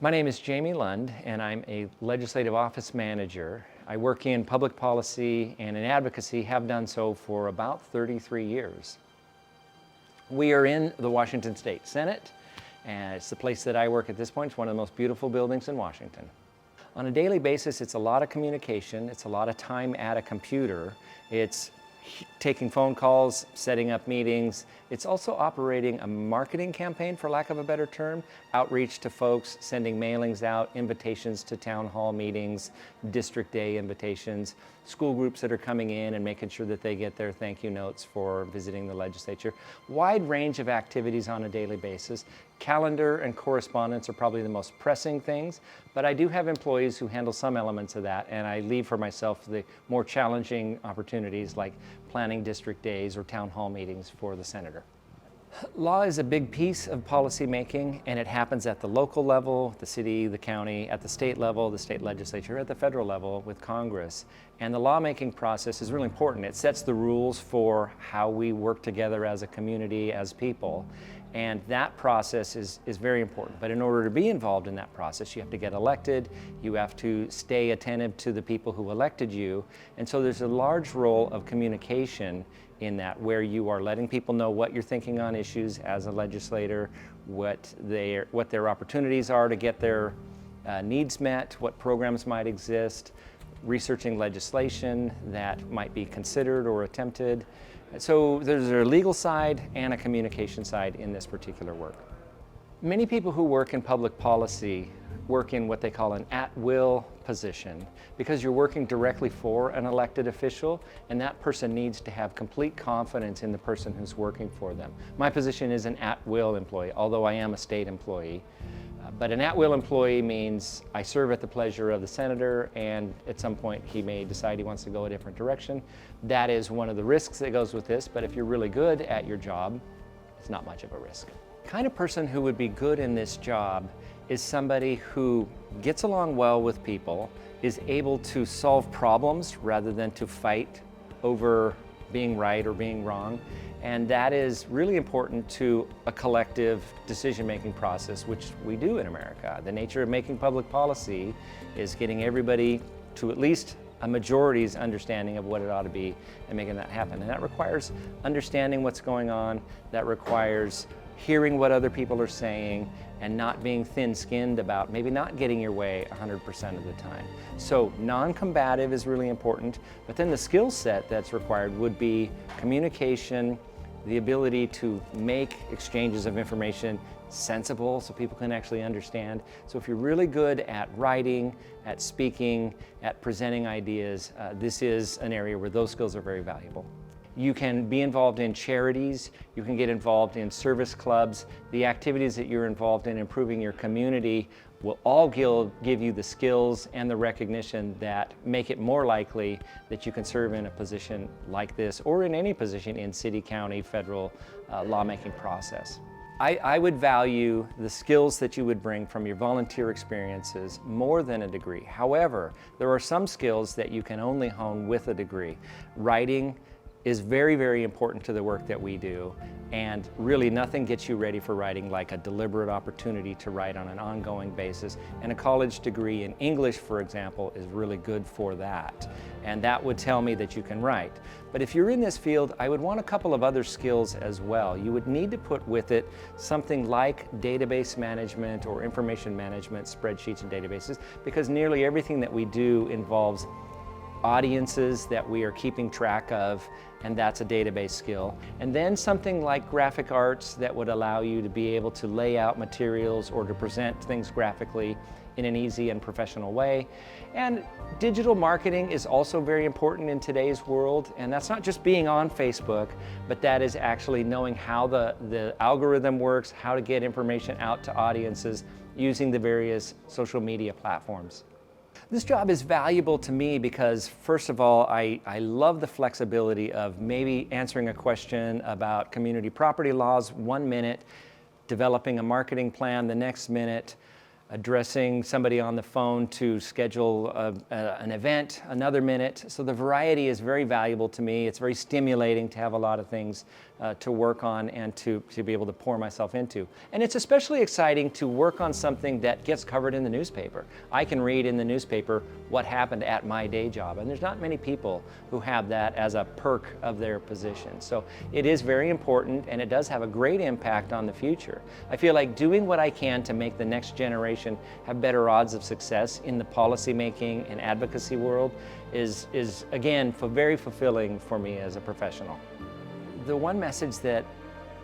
My name is Jamie Lund, and I'm a legislative office manager. I work in public policy and in advocacy, have done so for about 33 years. We are in the Washington State Senate, and it's the place that I work at this point. It's one of the most beautiful buildings in Washington. On a daily basis, it's a lot of communication. It's a lot of time at a computer. It's taking phone calls, setting up meetings. It's also operating a marketing campaign, for lack of a better term, outreach to folks, sending mailings out, invitations to town hall meetings, district day invitations, school groups that are coming in and making sure that they get their thank you notes for visiting the legislature. Wide range of activities on a daily basis. Calendar and correspondence are probably the most pressing things, but I do have employees who handle some elements of that, and I leave for myself the more challenging opportunities like planning district days or town hall meetings for the senator. Law is a big piece of policy making, and it happens at the local level, the city, the county, at the state level, the state legislature, at the federal level with Congress. And the lawmaking process is really important. It sets the rules for how we work together as a community, as people. And that process is very important. But in order to be involved in that process, you have to get elected, you have to stay attentive to the people who elected you. And so there's a large role of communication in that, where you are letting people know what you're thinking on issues as a legislator, what their opportunities are to get their needs met, what programs might exist, researching legislation that might be considered or attempted. So there's a legal side and a communication side in this particular work. Many people who work in public policy work in what they call an at-will position, because you're working directly for an elected official, and that person needs to have complete confidence in the person who's working for them. My position is an at-will employee, although I am a state employee. But an at-will employee means I serve at the pleasure of the senator, and at some point he may decide he wants to go a different direction. That is one of the risks that goes with this, but if you're really good at your job, it's not much of a risk. The kind of person who would be good in this job is somebody who gets along well with people, is able to solve problems rather than to fight over being right or being wrong. And that is really important to a collective decision-making process, which we do in America. The nature of making public policy is getting everybody to at least a majority's understanding of what it ought to be and making that happen. And that requires understanding what's going on. That requires hearing what other people are saying and not being thin-skinned about maybe not getting your way 100% of the time. So non-combative is really important, but then the skill set that's required would be communication, the ability to make exchanges of information sensible so people can actually understand. So if you're really good at writing, at speaking, at presenting ideas, this is an area where those skills are very valuable. You can be involved in charities, you can get involved in service clubs. The activities that you're involved in improving your community will all give you the skills and the recognition that make it more likely that you can serve in a position like this or in any position in city, county, federal lawmaking process. I would value the skills that you would bring from your volunteer experiences more than a degree. However, there are some skills that you can only hone with a degree. Writing is very, very important to the work that we do, and really nothing gets you ready for writing like a deliberate opportunity to write on an ongoing basis. And a college degree in English, for example, is really good for that. And that would tell me that you can write. But if you're in this field, I would want a couple of other skills as well. You would need to put with it something like database management or information management, spreadsheets and databases, because nearly everything that we do involves audiences that we are keeping track of, and that's a database skill. And then something like graphic arts that would allow you to be able to lay out materials or to present things graphically in an easy and professional way. And digital marketing is also very important in today's world, and that's not just being on Facebook, but that is actually knowing how the algorithm works, how to get information out to audiences using the various social media platforms. This job is valuable to me because, first of all, I love the flexibility of maybe answering a question about community property laws 1 minute, developing a marketing plan the next minute, addressing somebody on the phone to schedule an event another minute. So the variety is very valuable to me. It's very stimulating to have a lot of things to work on and to be able to pour myself into. And it's especially exciting to work on something that gets covered in the newspaper. I can read in the newspaper what happened at my day job, and there's not many people who have that as a perk of their position. So it is very important, and it does have a great impact on the future. I feel like doing what I can to make the next generation have better odds of success in the policy making and advocacy world is again very fulfilling for me as a professional. The one message that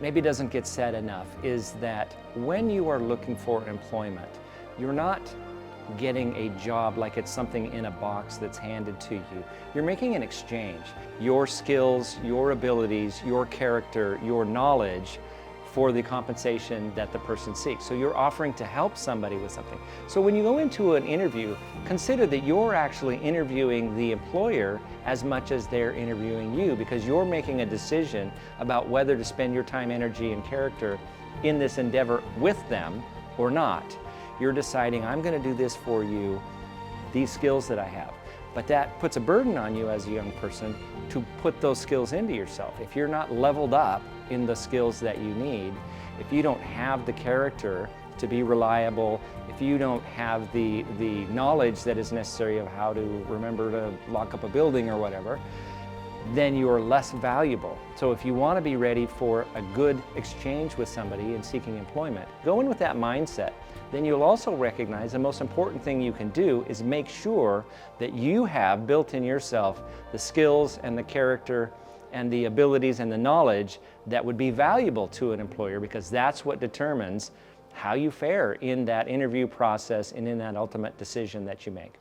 maybe doesn't get said enough is that when you are looking for employment, you're not getting a job like it's something in a box that's handed to you. You're making an exchange. Your skills, your abilities, your character, your knowledge for the compensation that the person seeks. So you're offering to help somebody with something. So when you go into an interview, consider that you're actually interviewing the employer as much as they're interviewing you, because you're making a decision about whether to spend your time, energy, and character in this endeavor with them or not. You're deciding, I'm going to do this for you, these skills that I have. But that puts a burden on you as a young person to put those skills into yourself. If you're not leveled up in the skills that you need, if you don't have the character to be reliable, if you don't have the knowledge that is necessary of how to remember to lock up a building or whatever, then you are less valuable. So if you want to be ready for a good exchange with somebody in seeking employment, go in with that mindset. Then you'll also recognize the most important thing you can do is make sure that you have built in yourself the skills and the character and the abilities and the knowledge that would be valuable to an employer, because that's what determines how you fare in that interview process and in that ultimate decision that you make.